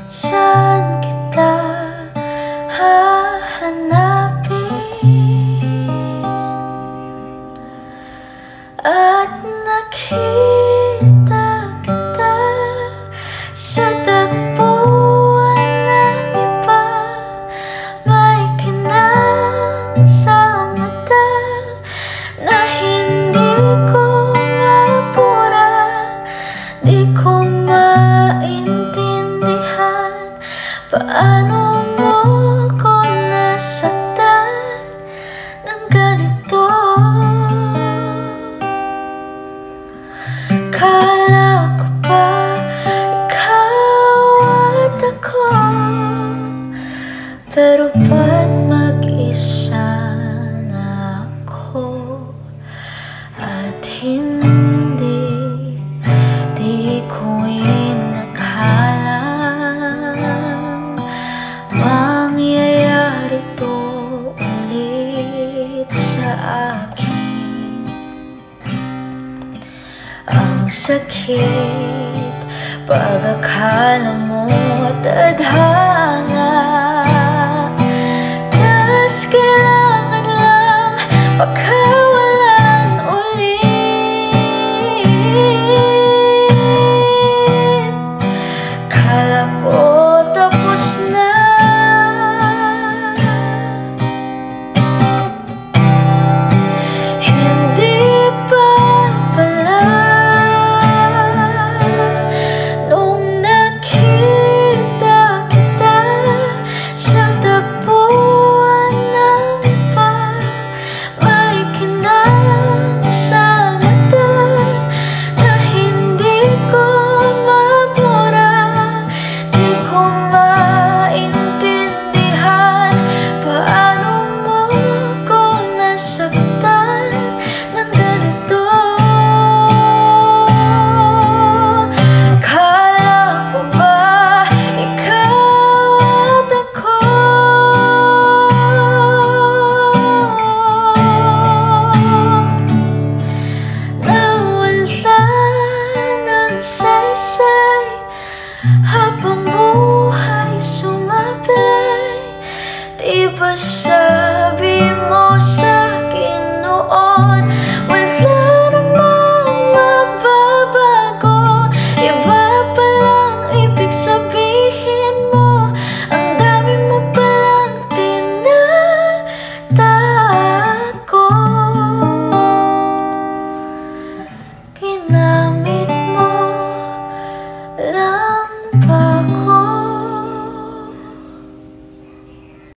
Saan kita hahanapin? At nakita kita sa tagpuan ng iba. May kinang sa mata na hindi ko mabura. Di ko maintindihan paano mo ko nasaktan ng ganito. Kala ko pa ikaw at ako, pero ba't mag-isa na ako? At hindi, di ko inakalang mangyayari to ulit sa akin. Ang sakit pag akala mo tadhana, tas kailangan lang pagkawalan ulit. Kala ko tapos na, hindi pa pala. Nung nakita kita sa tagpuan ng iba, may kinang sa mata na hindi ko mabura. Di ko maintindihan paano mo ko nasaktan ng ganito. Kala ko ba ikaw at ako, nawala ng saysay habang buhay sumablay. Di ba sabi mo sa'kin noon